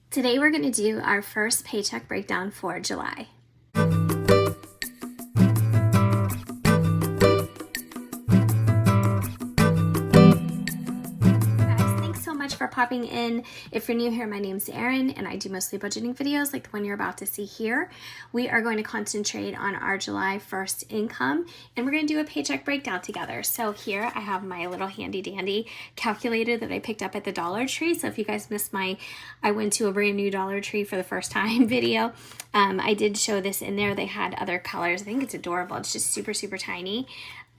Today we're going to do our first paycheck breakdown for July. For popping in. If you're new here, my name's Erin and I do mostly budgeting videos like the one you're about to see here. We are going to concentrate on our July 1st income and we're going to do a paycheck breakdown together. So here I have my little handy dandy calculator that I picked up at the Dollar Tree. So if you guys missed my I went to a brand new Dollar Tree for the first time video, I did show this in there. They had other colors. I think it's adorable. It's just super tiny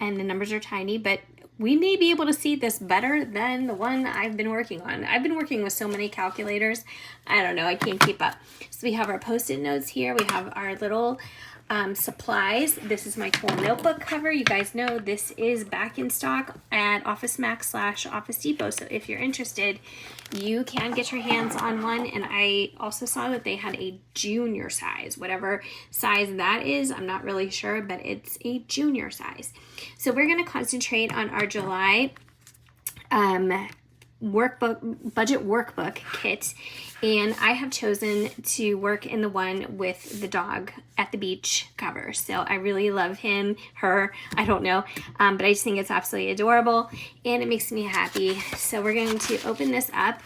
and the numbers are tiny, but we may be able to see this better than the one I've been working on. I've been working with so many calculators. I don't know, I can't keep up. So we have our Post-it notes here. We have our little supplies. This is my Tul Notebook cover. You guys know this is back in stock at Office Max / Office Depot. So if you're interested, you can get your hands on one. And I also saw that they had a junior size, whatever size that is. I'm not really sure, but it's a junior size. So we're going to concentrate on our July budget workbook kit, and I have chosen to work in the one with the dog at the beach cover. So I really love him, her, I don't know, but I just think it's absolutely adorable and it makes me happy. So we're going to open this up,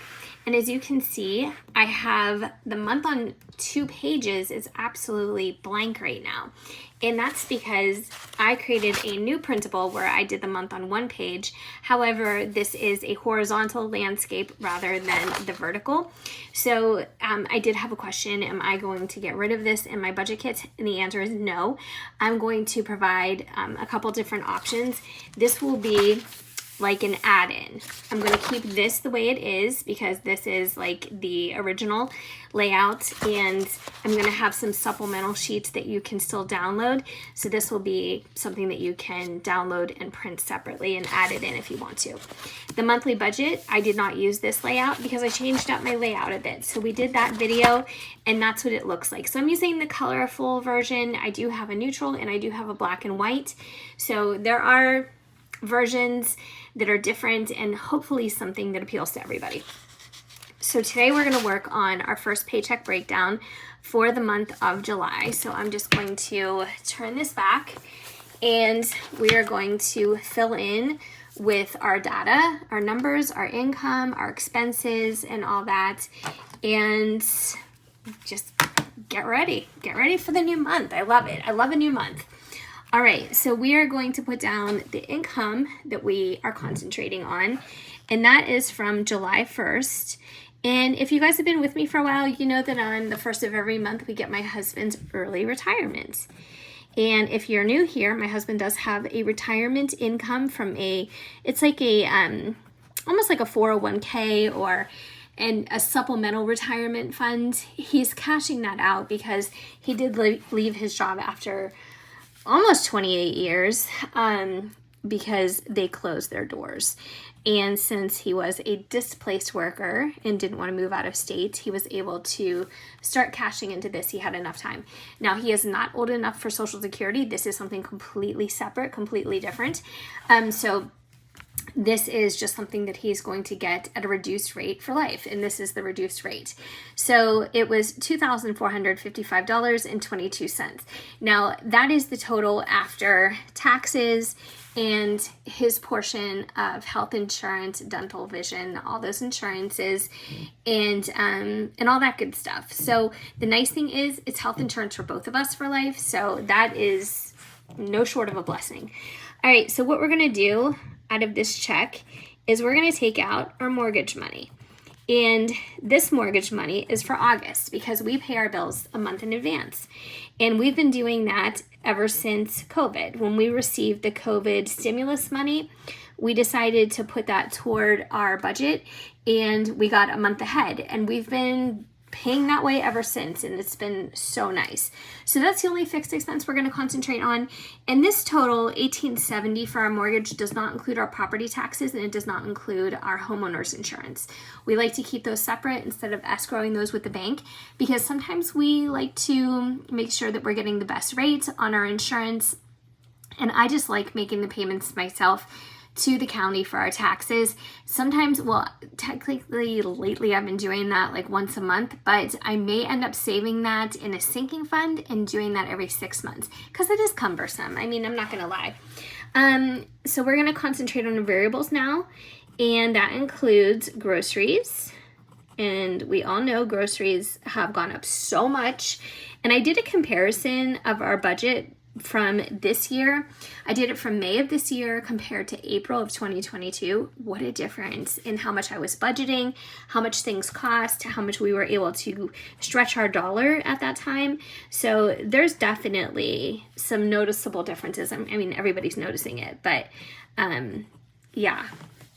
and as you can see, I have the month on 2 pages is absolutely blank right now. And that's because I created a new printable where I did the month on 1 page. However, this is a horizontal landscape rather than the vertical. So I did have a question, am I going to get rid of this in my budget kit? And the answer is no. I'm going to provide a couple different options. This will be like an add-in. I'm going to keep this the way it is because this is like the original layout, and I'm going to have some supplemental sheets that you can still download. So this will be something that you can download and print separately and add it in if you want to. The monthly budget, I did not use this layout because I changed up my layout a bit. So we did that video and that's what it looks like. So I'm using the colorful version. I do have a neutral and I do have a black and white. So there are versions that are different and hopefully something that appeals to everybody. So today we're going to work on our first paycheck breakdown for the month of July. So I'm just going to turn this back and we are going to fill in with our data, our numbers, our income, our expenses, and all that. And just get ready for the new month. I love it. I love a new month. All right, so we are going to put down the income that we are concentrating on, and that is from July 1st. And if you guys have been with me for a while, you know that on the 1st of every month, we get my husband's early retirement. And if you're new here, my husband does have a retirement income from it's like a, almost like a 401k or a supplemental retirement fund. He's cashing that out because he did leave his job after almost 28 years because they closed their doors. And since he was a displaced worker and didn't want to move out of state, he was able to start cashing into this. He had enough time. Now, he is not old enough for Social Security. This is something completely separate, completely different. So this is just something that he's going to get at a reduced rate for life, and this is the reduced rate. So it was $2,455.22. Now, that is the total after taxes and his portion of health insurance, dental, vision, all those insurances, and all that good stuff. So the nice thing is it's health insurance for both of us for life, so that is no short of a blessing. All right, so what we're going to do out of this check is we're going to take out our mortgage money. And this mortgage money is for August because we pay our bills a month in advance. And we've been doing that ever since COVID. When we received the COVID stimulus money, we decided to put that toward our budget and we got a month ahead. And we've been paying that way ever since, and it's been so nice. So that's the only fixed expense we're going to concentrate on. And this total $1,870 for our mortgage does not include our property taxes, and it does not include our homeowner's insurance. We like to keep those separate instead of escrowing those with the bank because sometimes we like to make sure that we're getting the best rate on our insurance, and I just like making the payments myself to the county for our taxes. Sometimes, well, technically lately I've been doing that like once a month, but I may end up saving that in a sinking fund and doing that every 6 months because it is cumbersome. I mean, I'm not gonna lie. So we're gonna concentrate on the variables now, and that includes groceries. And we all know groceries have gone up so much. And I did a comparison of our budget from this year. I did it from May of this year compared to April of 2022. What a difference in how much I was budgeting, how much things cost, how much we were able to stretch our dollar at that time. So there's definitely some noticeable differences. I mean, everybody's noticing it, but yeah,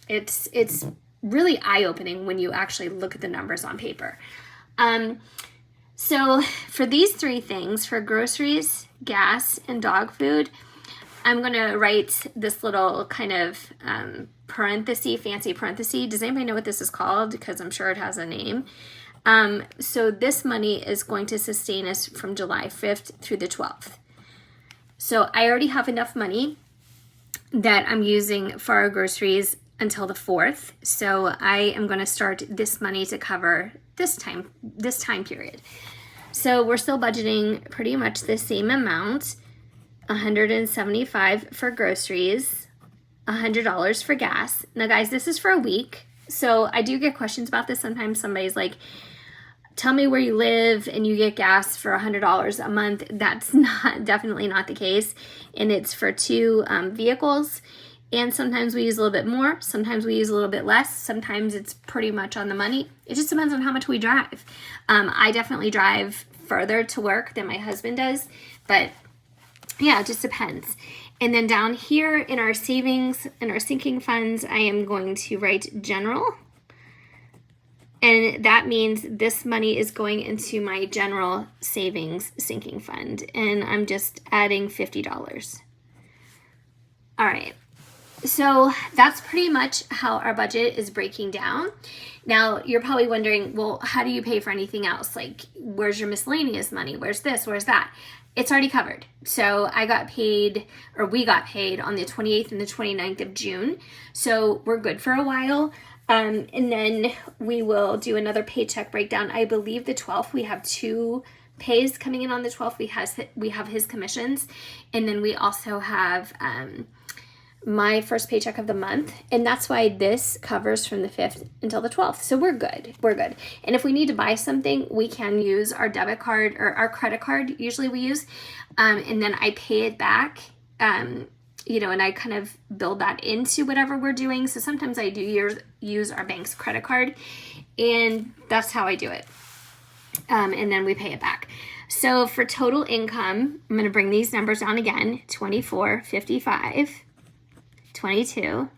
it's really eye-opening when you actually look at the numbers on paper. So for these three things, for groceries, gas, and dog food, I'm going to write this little kind of fancy parenthesis. Does anybody know what this is called? Because I'm sure it has a name. So this money is going to sustain us from July 5th through the 12th. So I already have enough money that I'm using for our groceries until the 4th. So I am going to start this money to cover this time period. So we're still budgeting pretty much the same amount, $175 for groceries, $100 for gas. Now guys, this is for a week. So I do get questions about this. Sometimes somebody's like, tell me where you live and you get gas for $100 a month. That's definitely not the case. And it's for 2 vehicles. And sometimes we use a little bit more, sometimes we use a little bit less, sometimes it's pretty much on the money. It just depends on how much we drive. I definitely drive further to work than my husband does, but yeah, it just depends. And then down here in our savings and our sinking funds, I am going to write general. And that means this money is going into my general savings sinking fund. And I'm just adding $50. All right. So that's pretty much how our budget is breaking down. Now, you're probably wondering, well, how do you pay for anything else? Like, where's your miscellaneous money? Where's this? Where's that? It's already covered. So we got paid on the 28th and the 29th of June. So we're good for a while. And then we will do another paycheck breakdown. I believe the 12th, we have 2 pays coming in on the 12th. We have his commissions. And then we also have my first paycheck of the month, and that's why this covers from the 5th until the 12th. So we're good. And if we need to buy something, we can use our debit card or our credit card, usually we use, and then I pay it back, and I kind of build that into whatever we're doing. So sometimes I do use our bank's credit card, and that's how I do it. And then we pay it back. So for total income, I'm going to bring these numbers down again, 24, 55, 22.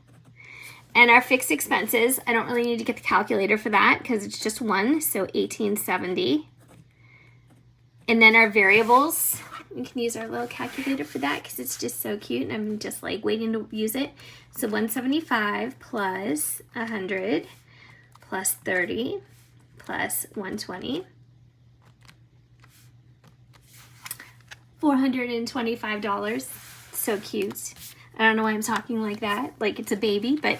And our fixed expenses, I don't really need to get the calculator for that because it's just one, so 1870. And then our variables, we can use our little calculator for that because it's just so cute and I'm just like waiting to use it. So 175 plus 100 plus 30 plus 120. $425. So cute. I don't know why I'm talking like that, like it's a baby, but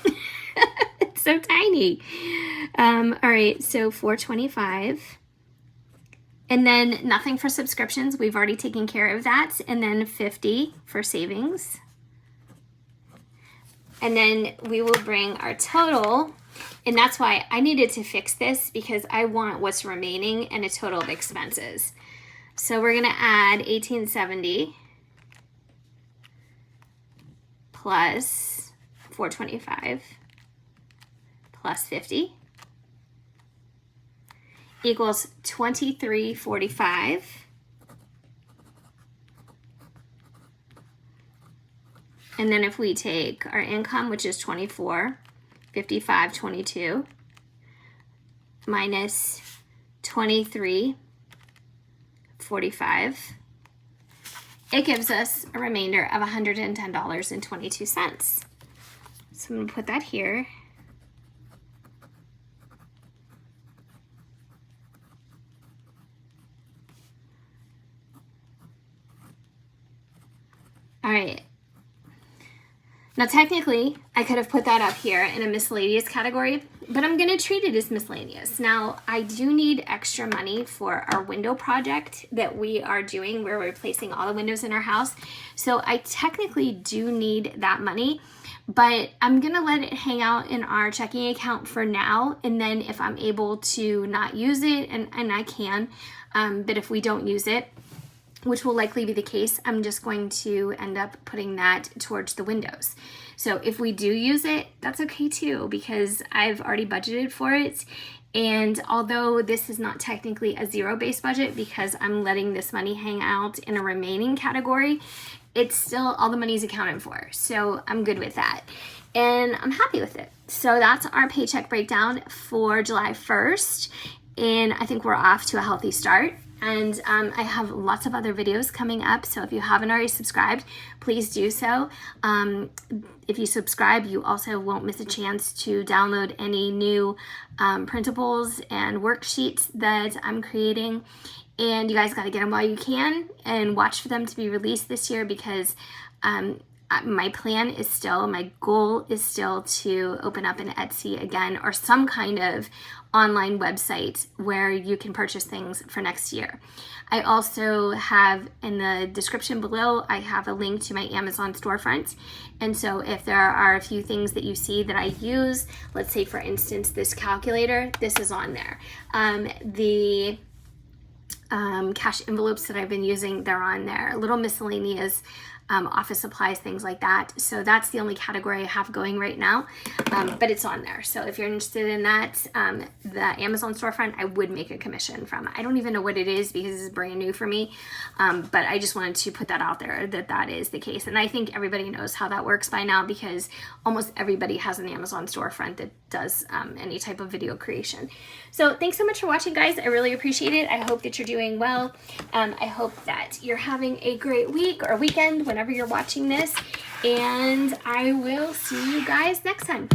it's so tiny. All right, so $425. And then nothing for subscriptions. We've already taken care of that. And then $50 for savings. And then we will bring our total, and that's why I needed to fix this because I want what's remaining and a total of expenses. So we're gonna add 1870 plus 425 plus 50 equals 2345. And then if we take our income, which is 24, 55, 22, minus 23, 45, it gives us a remainder of $110.22. So I'm going to put that here. All right. Now technically, I could have put that up here in a miscellaneous category, but I'm gonna treat it as miscellaneous. Now, I do need extra money for our window project that we are doing where we're replacing all the windows in our house. So I technically do need that money, but I'm gonna let it hang out in our checking account for now. And then if I'm able to not use it, and I can, but if we don't use it, which will likely be the case, I'm just going to end up putting that towards the windows. So if we do use it, that's okay too, because I've already budgeted for it. And although this is not technically a zero-based budget because I'm letting this money hang out in a remaining category, it's still, all the money is accounted for. So I'm good with that. And I'm happy with it. So that's our paycheck breakdown for July 1st. And I think we're off to a healthy start. And I have lots of other videos coming up, so if you haven't already subscribed, please do so. If you subscribe, you also won't miss a chance to download any new printables and worksheets that I'm creating. And you guys got to get them while you can and watch for them to be released this year, because my plan is still, my goal is still to open up an Etsy again, or some kind of online website where you can purchase things for next year. I also have in the description below, I have a link to my Amazon storefront. And so if there are a few things that you see that I use, let's say for instance, this calculator, this is on there. The cash envelopes that I've been using, they're on there. Little miscellaneous office supplies, things like that. So that's the only category I have going right now, but it's on there. So if you're interested in that, the Amazon storefront, I would make a commission from. I don't even know what it is because it's brand new for me, but I just wanted to put that out there that that is the case. And I think everybody knows how that works by now, because almost everybody has an Amazon storefront that does any type of video creation. So thanks so much for watching, guys. I really appreciate it. I hope that you're doing well. I hope that you're having a great week or weekend whenever you're watching this, and I will see you guys next time.